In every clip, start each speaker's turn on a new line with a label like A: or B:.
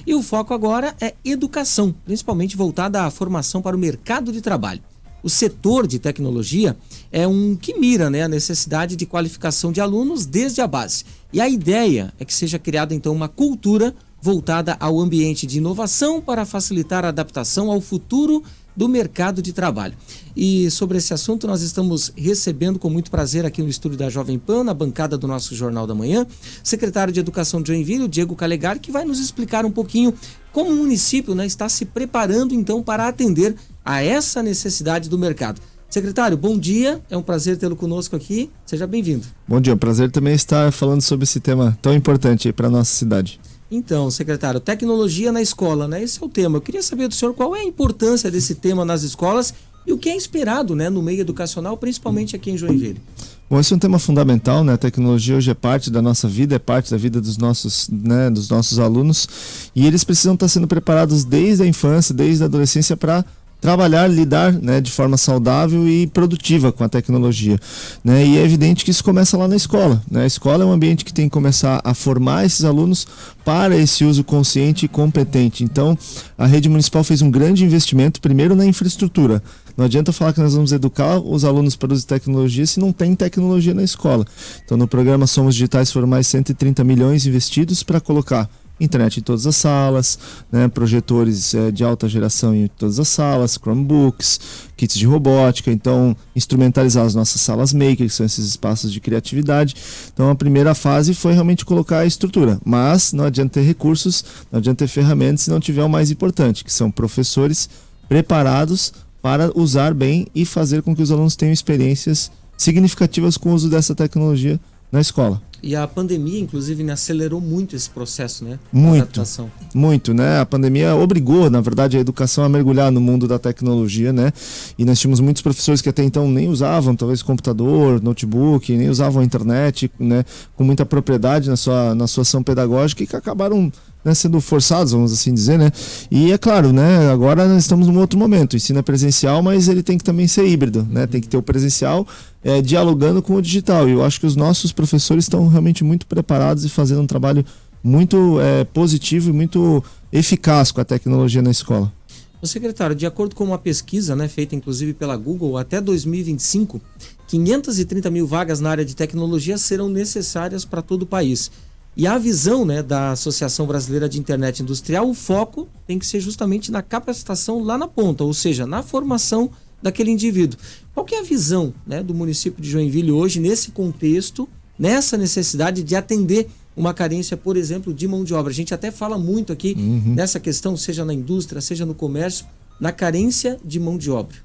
A: E o foco agora é educação, principalmente voltada à formação para o mercado de trabalho. O setor de tecnologia é um que mira, a necessidade de qualificação de alunos desde a base. E a ideia é que seja criada então uma cultura voltada ao ambiente de inovação para facilitar a adaptação ao futuro do mercado de trabalho. E sobre esse assunto nós estamos recebendo com muito prazer aqui no estúdio da Jovem Pan, na bancada do nosso Jornal da Manhã, secretário de Educação de Joinville, o Diego Calegari, que vai nos explicar um pouquinho como o município está se preparando então para atender a essa necessidade do mercado. Secretário, bom dia, é um prazer tê-lo conosco aqui, seja bem-vindo.
B: Bom dia, é um prazer também estar falando sobre esse tema tão importante para a nossa cidade.
A: Então, secretário, tecnologia na escola, esse é o tema. Eu queria saber do senhor qual é a importância desse tema nas escolas e o que é esperado, no meio educacional, principalmente aqui em Joinville.
B: Bom, esse é um tema fundamental, A tecnologia hoje é parte da nossa vida, é parte da vida dos nossos alunos, e eles precisam estar sendo preparados desde a infância, desde a adolescência para trabalhar, lidar de forma saudável e produtiva com a tecnologia. E é evidente que isso começa lá na escola. A escola é um ambiente que tem que começar a formar esses alunos para esse uso consciente e competente. Então, a rede municipal fez um grande investimento, primeiro na infraestrutura. Não adianta falar que nós vamos educar os alunos para o uso de tecnologia se não tem tecnologia na escola. Então, no programa Somos Digitais foram mais 130 milhões investidos para colocar internet em todas as salas, projetores de alta geração em todas as salas, Chromebooks, kits de robótica, então instrumentalizar as nossas salas maker, que são esses espaços de criatividade. Então a primeira fase foi realmente colocar a estrutura, mas não adianta ter recursos, não adianta ter ferramentas se não tiver o mais importante, que são professores preparados para usar bem e fazer com que os alunos tenham experiências significativas com o uso dessa tecnologia na escola.
A: E a pandemia, inclusive, acelerou muito esse processo,
B: Muito,
A: adaptação.
B: Muito, A pandemia obrigou, na verdade, a educação a mergulhar no mundo da tecnologia, E nós tínhamos muitos professores que até então nem usavam, talvez, computador, notebook, nem usavam a internet, com muita propriedade na sua ação pedagógica e que acabaram sendo forçados, vamos assim dizer, E é claro, agora nós estamos num outro momento, o ensino é presencial, mas ele tem que também ser híbrido, Tem que ter o presencial dialogando com o digital, e eu acho que os nossos professores estão realmente muito preparados e fazendo um trabalho muito positivo e muito eficaz com a tecnologia na escola.
A: O secretário, de acordo com uma pesquisa, feita inclusive pela Google, até 2025, 530 mil vagas na área de tecnologia serão necessárias para todo o país. E a visão da Associação Brasileira de Internet Industrial, o foco tem que ser justamente na capacitação lá na ponta, ou seja, na formação daquele indivíduo. Qual que é a visão do município de Joinville hoje, nesse contexto, nessa necessidade de atender uma carência, por exemplo, de mão de obra? A gente até fala muito aqui nessa questão, seja na indústria, seja no comércio, na carência de mão de obra.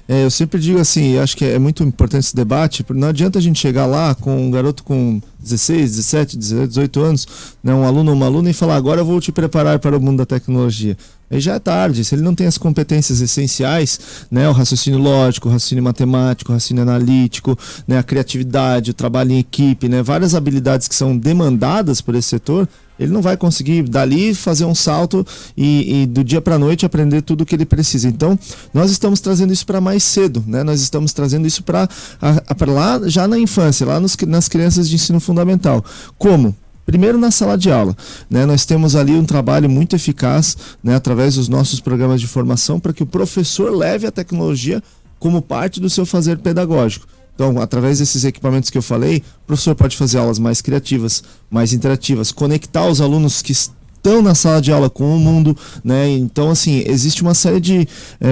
B: Eu sempre digo assim, acho que é muito importante esse debate, porque não adianta a gente chegar lá com um garoto com 16, 17, 18 anos, um aluno ou uma aluna, e falar, agora eu vou te preparar para o mundo da tecnologia. Aí já é tarde, se ele não tem as competências essenciais, o raciocínio lógico, o raciocínio matemático, o raciocínio analítico, a criatividade, o trabalho em equipe, várias habilidades que são demandadas por esse setor, ele não vai conseguir dali fazer um salto e do dia para a noite aprender tudo o que ele precisa. Então, nós estamos trazendo isso para mais cedo, Nós estamos trazendo isso para lá já na infância, lá nas crianças de ensino fundamental. Como? Primeiro na sala de aula, Nós temos ali um trabalho muito eficaz, através dos nossos programas de formação, para que o professor leve a tecnologia como parte do seu fazer pedagógico. Então, através desses equipamentos que eu falei, o professor pode fazer aulas mais criativas, mais interativas, conectar os alunos que estão na sala de aula com o mundo, Então, assim, existe uma série de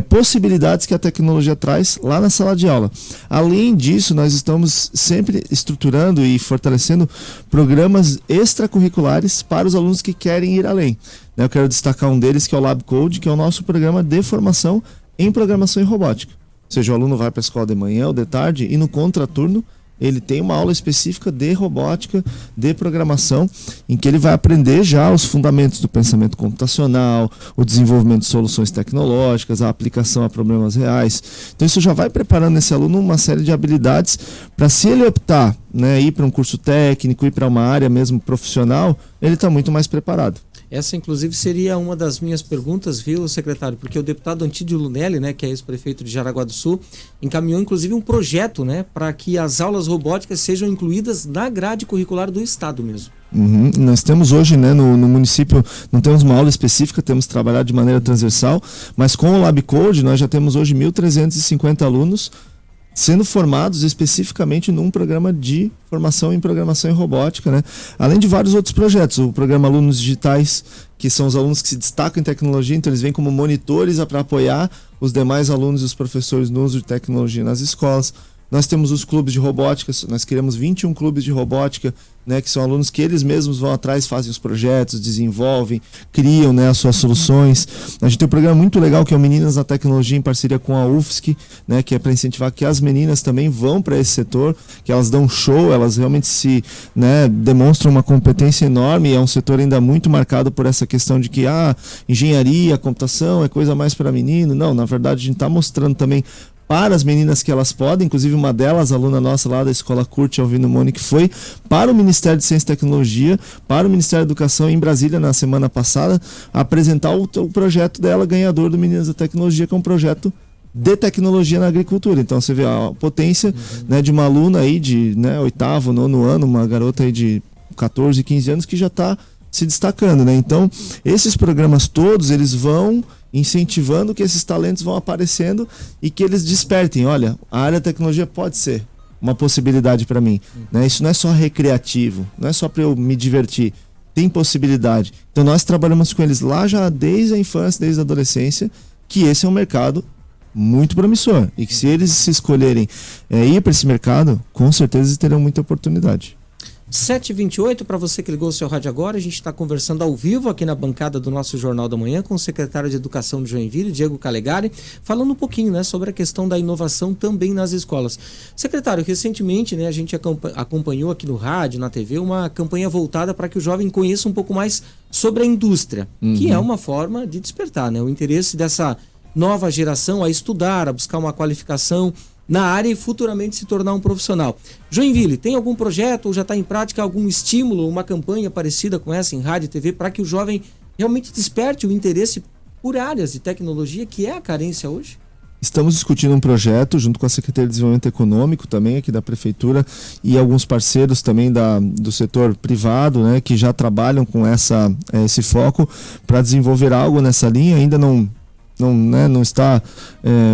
B: possibilidades que a tecnologia traz lá na sala de aula. Além disso, nós estamos sempre estruturando e fortalecendo programas extracurriculares para os alunos que querem ir além. Eu quero destacar um deles, que é o Lab Code, que é o nosso programa de formação em programação e robótica. Ou seja, o aluno vai para a escola de manhã ou de tarde e no contraturno ele tem uma aula específica de robótica, de programação, em que ele vai aprender já os fundamentos do pensamento computacional, o desenvolvimento de soluções tecnológicas, a aplicação a problemas reais. Então isso já vai preparando esse aluno uma série de habilidades para, se ele optar ir para um curso técnico, ir para uma área mesmo profissional, ele está muito mais preparado.
A: Essa, inclusive, seria uma das minhas perguntas, viu, secretário? Porque o deputado Antídio Lunelli, né, que é ex-prefeito de Jaraguá do Sul, encaminhou, inclusive, um projeto, né, para que as aulas robóticas sejam incluídas na grade curricular do Estado mesmo.
B: Uhum. Nós temos hoje, né, no município, não temos uma aula específica, temos trabalhado de maneira transversal, mas com o LabCode nós já temos hoje 1.350 alunos sendo formados especificamente num programa de formação em programação e robótica, né? Além de vários outros projetos, o programa Alunos Digitais, que são os alunos que se destacam em tecnologia, então eles vêm como monitores para apoiar os demais alunos e os professores no uso de tecnologia nas escolas. Nós temos os clubes de robótica, nós criamos 21 clubes de robótica, né, que são alunos que eles mesmos vão atrás, fazem os projetos, desenvolvem, criam, né, as suas soluções. A gente tem um programa muito legal que é o Meninas na Tecnologia, em parceria com a UFSC, né, que é para incentivar que as meninas também vão para esse setor, que elas dão show, elas realmente né, demonstram uma competência enorme, e é um setor ainda muito marcado por essa questão de que engenharia, computação é coisa mais para menino. Não, na verdade a gente está mostrando também para as meninas que elas podem, inclusive uma delas, aluna nossa lá da Escola Curte Alvino Mônica, foi para o Ministério de Ciência e Tecnologia, para o Ministério da Educação em Brasília na semana passada, apresentar o projeto dela, ganhador do Meninas da Tecnologia, que é um projeto de tecnologia na agricultura. Então você vê a potência, né, de uma aluna aí de, né, 8º, 9º ano, uma garota aí de 14, 15 anos que já está se destacando, né? Então esses programas todos, eles vão incentivando que esses talentos vão aparecendo e que eles despertem. Olha, a área da tecnologia pode ser uma possibilidade para mim, né? Isso não é só recreativo, não é só para eu me divertir, tem possibilidade. Então nós trabalhamos com eles lá já desde a infância, desde a adolescência, que esse é um mercado muito promissor e que se eles se escolherem ir para esse mercado, com certeza eles terão muita oportunidade.
A: 7h28, para você que ligou o seu rádio agora, a gente está conversando ao vivo aqui na bancada do nosso Jornal da Manhã com o secretário de Educação de Joinville, Diego Calegari, falando um pouquinho, né, sobre a questão da inovação também nas escolas. Secretário, recentemente, né, a gente acompanhou aqui no rádio, na TV, uma campanha voltada para que o jovem conheça um pouco mais sobre a indústria, que é uma forma de despertar, né, o interesse dessa nova geração a estudar, a buscar uma qualificação na área e futuramente se tornar um profissional. Joinville, tem algum projeto ou já está em prática algum estímulo, uma campanha parecida com essa em rádio e TV para que o jovem realmente desperte o interesse por áreas de tecnologia, que é a carência hoje?
B: Estamos discutindo um projeto junto com a Secretaria de Desenvolvimento Econômico também aqui da Prefeitura e alguns parceiros também do setor privado, né, que já trabalham com esse foco para desenvolver algo nessa linha. Ainda não está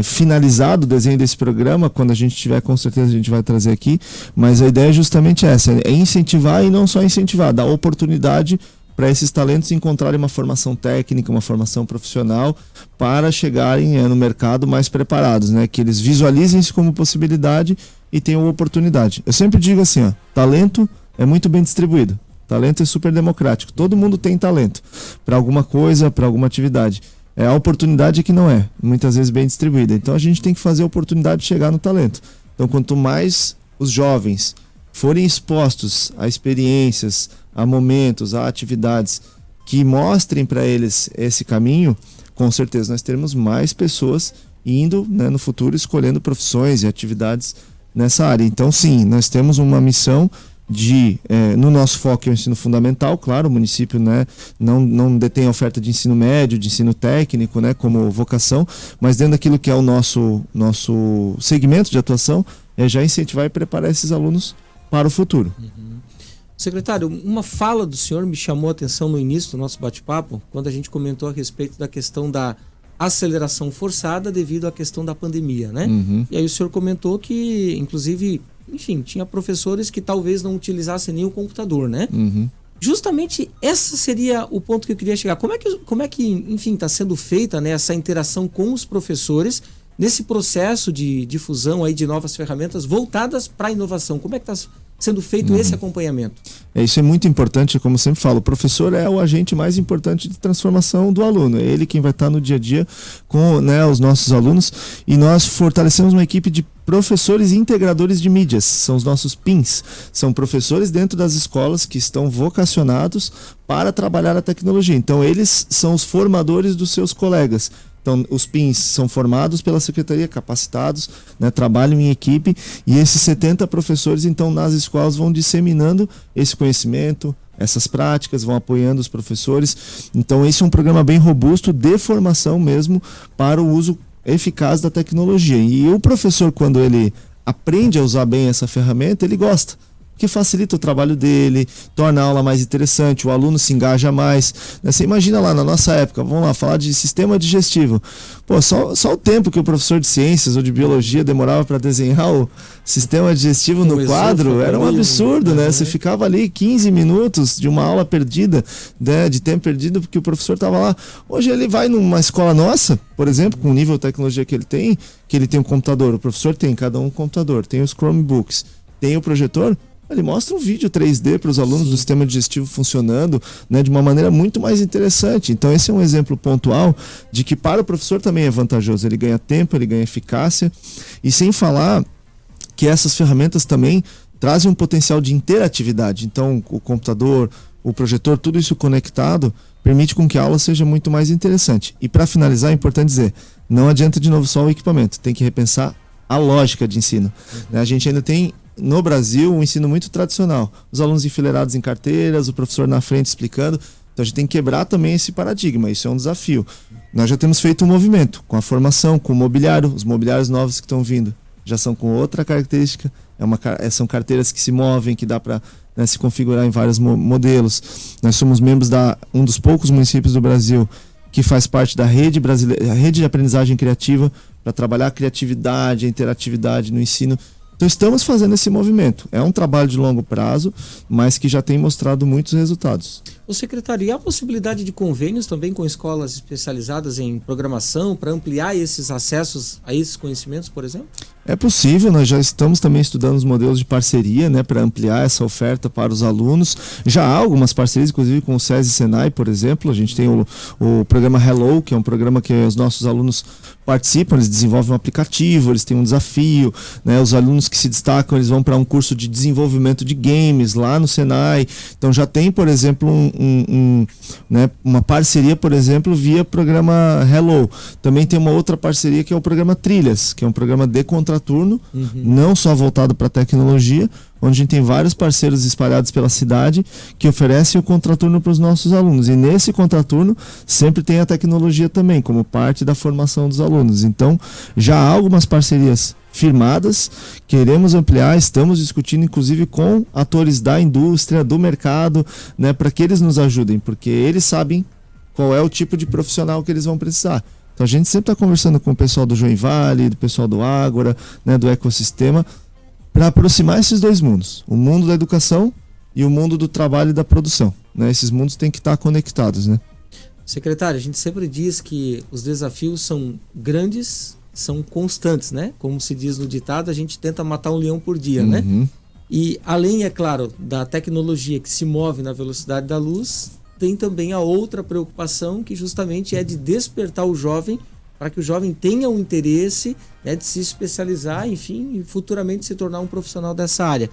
B: finalizado o desenho desse programa. Quando a gente tiver, com certeza a gente vai trazer aqui, mas a ideia é justamente essa, é incentivar e não só incentivar, dar oportunidade para esses talentos encontrarem uma formação técnica, uma formação profissional, para chegarem no mercado mais preparados, né? Que eles visualizem isso como possibilidade e tenham oportunidade. Eu sempre digo assim, talento é muito bem distribuído, talento é super democrático, todo mundo tem talento para alguma coisa, para alguma atividade. A oportunidade é que não é, muitas vezes bem distribuída. Então a gente tem que fazer a oportunidade de chegar no talento. Então quanto mais os jovens forem expostos a experiências, a momentos, a atividades que mostrem para eles esse caminho, com certeza nós teremos mais pessoas indo, né, no futuro escolhendo profissões e atividades nessa área. Então sim, nós temos uma missão no nosso foco é o ensino fundamental, claro, o município, né, não detém oferta de ensino médio, de ensino técnico, né, como vocação, mas dentro daquilo que é o nosso segmento de atuação, é já incentivar e preparar esses alunos para o futuro.
A: Secretário, uma fala do senhor me chamou a atenção no início do nosso bate-papo, quando a gente comentou a respeito da questão da aceleração forçada devido à questão da pandemia, né? E aí o senhor comentou que, inclusive, enfim, tinha professores que talvez não utilizassem nem o computador, né? Justamente esse seria o ponto que eu queria chegar. Como é que enfim, está sendo feita, né, essa interação com os professores nesse processo de difusão aí de novas ferramentas voltadas para a inovação? Como é que está sendo feito esse acompanhamento?
B: Isso é muito importante, como eu sempre falo, o professor é o agente mais importante de transformação do aluno, é ele quem vai estar no dia a dia com, né, os nossos alunos, e nós fortalecemos uma equipe de professores e integradores de mídias, são os nossos PINs, são professores dentro das escolas que estão vocacionados para trabalhar a tecnologia, então eles são os formadores dos seus colegas. Então, os PINs são formados pela Secretaria, capacitados, né, trabalham em equipe, e esses 70 professores, então, nas escolas vão disseminando esse conhecimento, essas práticas, vão apoiando os professores. Então esse é um programa bem robusto de formação mesmo para o uso eficaz da tecnologia. E o professor, quando ele aprende a usar bem essa ferramenta, ele gosta, que facilita o trabalho dele, torna a aula mais interessante, o aluno se engaja mais. Você imagina lá na nossa época, vamos lá, falar de sistema digestivo. Pô, só o tempo que o professor de ciências ou de biologia demorava para desenhar o sistema digestivo no quadro era um absurdo, né? Você ficava ali 15 minutos de uma aula perdida, né? De tempo perdido, porque o professor estava lá. Hoje ele vai numa escola nossa, por exemplo, com o nível de tecnologia que ele tem um computador, o professor tem, cada um computador, tem os Chromebooks, tem o projetor. Ele mostra um vídeo 3D para os alunos do sistema digestivo funcionando, né, de uma maneira muito mais interessante. Então esse é um exemplo pontual de que para o professor também é vantajoso. Ele ganha tempo, ele ganha eficácia. E sem falar que essas ferramentas também trazem um potencial de interatividade. Então o computador, o projetor, tudo isso conectado permite com que a aula seja muito mais interessante. E para finalizar, é importante dizer, não adianta de novo só o equipamento, tem que repensar a lógica de ensino. A gente ainda tem no Brasil um ensino muito tradicional, os alunos enfileirados em carteiras, o professor na frente explicando. Então a gente tem que quebrar também esse paradigma, isso é um desafio. Nós já temos feito um movimento com a formação, com o mobiliário, os mobiliários novos que estão vindo já são com outra característica, são carteiras que se movem, que dá para, né, se configurar em vários modelos. Nós somos membros um dos poucos municípios do Brasil que faz parte da rede brasileira, a rede de aprendizagem criativa, para trabalhar a criatividade, a interatividade no ensino. Então estamos fazendo esse movimento. É um trabalho de longo prazo, mas que já tem mostrado muitos resultados.
A: O secretário, e há a possibilidade de convênios também com escolas especializadas em programação para ampliar esses acessos a esses conhecimentos, por exemplo?
B: É possível, nós já estamos também estudando os modelos de parceria, né, para ampliar essa oferta para os alunos. Já há algumas parcerias, inclusive com o SESI e Senai, por exemplo. A gente tem o programa Hello, que é um programa que os nossos alunos participam, eles desenvolvem um aplicativo, eles têm um desafio, né, os alunos que se destacam, eles vão para um curso de desenvolvimento de games lá no Senai. Então já tem, por exemplo, né, uma parceria, por exemplo, via programa Hello. Também tem uma outra parceria que é o programa Trilhas, que é um programa de contraturno, não só voltado para tecnologia, onde a gente tem vários parceiros espalhados pela cidade que oferecem o contraturno para os nossos alunos. E nesse contraturno sempre tem a tecnologia também, como parte da formação dos alunos. Então, já há algumas parcerias firmadas, queremos ampliar, estamos discutindo inclusive com atores da indústria, do mercado, né, para que eles nos ajudem, porque eles sabem qual é o tipo de profissional que eles vão precisar. Então a gente sempre está conversando com o pessoal do Join Valley, do pessoal do Ágora, né, do ecossistema, para aproximar esses dois mundos, o mundo da educação e o mundo do trabalho e da produção, né? Esses mundos têm que estar conectados, né?
A: Secretário, a gente sempre diz que os desafios são grandes, são constantes, né? Como se diz no ditado, a gente tenta matar um leão por dia, né? E além, é claro, da tecnologia que se move na velocidade da luz, tem também a outra preocupação que justamente é de despertar o jovem para que o jovem tenha o interesse, né, de se especializar, enfim, e futuramente se tornar um profissional dessa área.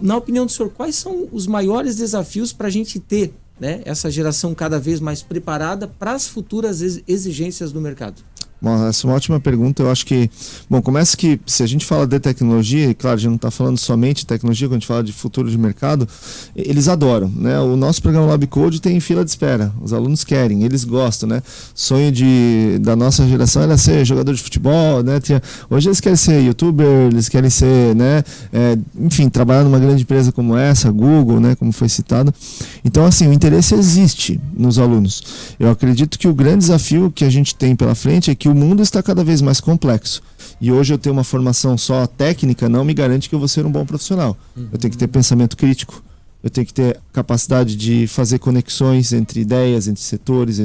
A: Na opinião do senhor, quais são os maiores desafios para a gente ter, né, essa geração cada vez mais preparada para as futuras exigências do mercado?
B: Bom, essa é uma ótima pergunta. Eu acho que, bom, começa que se a gente fala de tecnologia, e claro, a gente não está falando somente de tecnologia, quando a gente fala de futuro de mercado, eles adoram, né? O nosso programa LabCode tem fila de espera, os alunos querem, eles gostam, né? Sonho da nossa geração era ser jogador de futebol, né? Hoje eles querem ser youtuber, eles querem ser, né? Enfim, trabalhar numa grande empresa como essa, Google, né? Como foi citado. Então, assim, o interesse existe nos alunos. Eu acredito que o grande desafio que a gente tem pela frente é que o mundo está cada vez mais complexo. E hoje eu ter uma formação só técnica não me garante que eu vou ser um bom profissional. Eu tenho que ter pensamento crítico, eu tenho que ter capacidade de fazer conexões entre ideias, entre setores,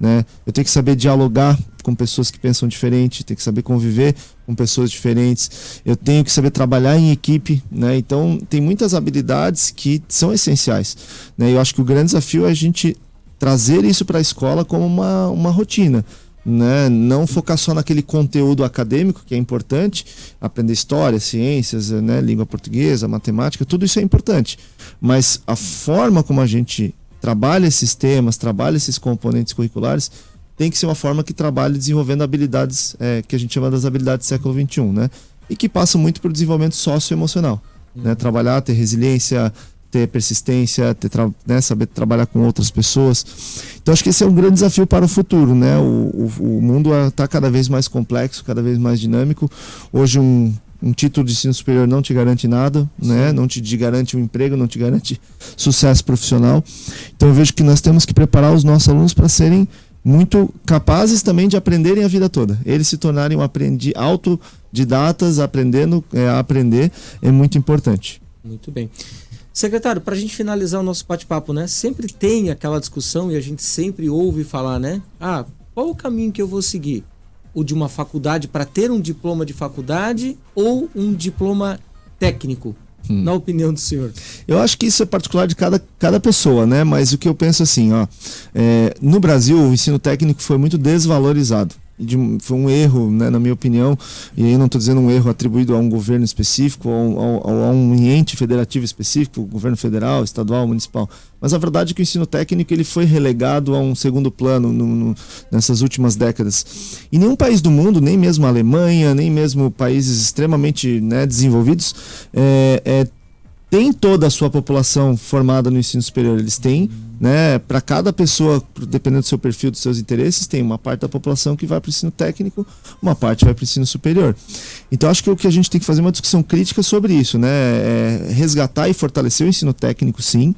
B: né? Eu tenho que saber dialogar com pessoas que pensam diferente, tenho que saber conviver com pessoas diferentes, eu tenho que saber trabalhar em equipe, né? Então tem muitas habilidades que são essenciais, né? Eu acho que o grande desafio é a gente trazer isso para a escola como uma rotina, né? Não focar só naquele conteúdo acadêmico, que é importante, aprender história, ciências, né? Língua portuguesa, matemática, tudo isso é importante, mas a forma como a gente trabalha esses temas, trabalha esses componentes curriculares, tem que ser uma forma que trabalhe desenvolvendo habilidades que a gente chama das habilidades do século XXI, né? E que passam muito por desenvolvimento socioemocional, né? Trabalhar, ter resiliência, ter persistência, né, saber trabalhar com outras pessoas. Então acho que esse é um grande desafio para o futuro, né? O mundo está cada vez mais complexo, cada vez mais dinâmico. Hoje um título de ensino superior não te garante nada, né? Não te garante um emprego, não te garante sucesso profissional. Então eu vejo que nós temos que preparar os nossos alunos para serem muito capazes também de aprenderem a vida toda. Eles se tornarem autodidatas, aprendendo a aprender, é muito importante.
A: Muito bem. Secretário, para a gente finalizar o nosso bate-papo, né? Sempre tem aquela discussão e a gente sempre ouve falar, né? Qual o caminho que eu vou seguir? O de uma faculdade para ter um diploma de faculdade ou um diploma técnico? Na opinião do senhor?
B: Eu acho que isso é particular de cada pessoa, né? Mas o que eu penso assim, no Brasil o ensino técnico foi muito desvalorizado. Foi um erro, né, na minha opinião, e aí não estou dizendo um erro atribuído a um governo específico ou a um ente federativo específico, governo federal, estadual, municipal. Mas a verdade é que o ensino técnico ele foi relegado a um segundo plano nessas últimas décadas. E nenhum país do mundo, nem mesmo a Alemanha, nem mesmo países extremamente, né, desenvolvidos, tem toda a sua população formada no ensino superior. Eles têm, né, para cada pessoa, dependendo do seu perfil, dos seus interesses, tem uma parte da população que vai para o ensino técnico, uma parte vai para o ensino superior. Então acho que o que a gente tem que fazer é uma discussão crítica sobre isso, né? Resgatar e fortalecer o ensino técnico, sim.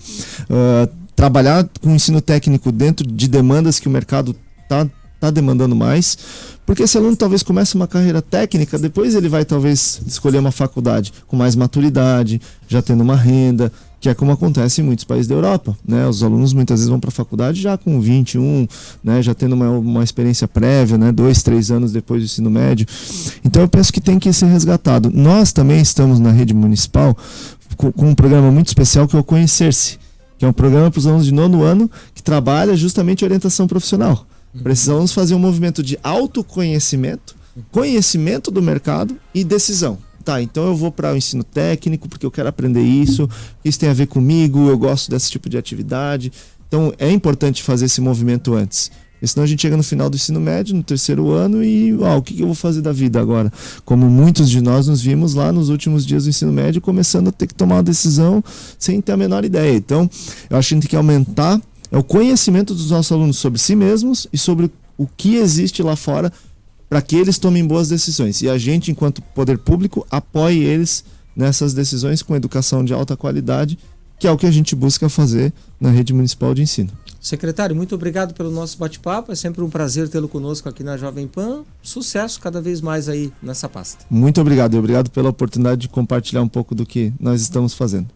B: Trabalhar com o ensino técnico dentro de demandas que o mercado está demandando mais, porque esse aluno talvez comece uma carreira técnica, depois ele vai talvez escolher uma faculdade com mais maturidade, já tendo uma renda, que é como acontece em muitos países da Europa, né? Os alunos muitas vezes vão para a faculdade já com 21, né? Já tendo uma experiência prévia, né? 2, 3 anos depois do ensino médio. Então eu penso que tem que ser resgatado. Nós também estamos na rede municipal com um programa muito especial que é o Conhecer-se, que é um programa para os alunos de 9º ano que trabalha justamente orientação profissional. Precisamos fazer um movimento de autoconhecimento, conhecimento do mercado e decisão. Tá, então eu vou para o ensino técnico porque eu quero aprender isso tem a ver comigo, eu gosto desse tipo de atividade. Então é importante fazer esse movimento antes. Porque senão a gente chega no final do ensino médio, no 3º ano e o que eu vou fazer da vida agora? Como muitos de nós nos vimos lá nos últimos dias do ensino médio começando a ter que tomar uma decisão sem ter a menor ideia. Então eu acho que a gente tem que aumentar o conhecimento dos nossos alunos sobre si mesmos e sobre o que existe lá fora para que eles tomem boas decisões. E a gente, enquanto poder público, apoie eles nessas decisões com educação de alta qualidade, que é o que a gente busca fazer na rede municipal de ensino.
A: Secretário, muito obrigado pelo nosso bate-papo. É sempre um prazer tê-lo conosco aqui na Jovem Pan. Sucesso cada vez mais aí nessa pasta.
B: Muito obrigado. E obrigado pela oportunidade de compartilhar um pouco do que nós estamos fazendo.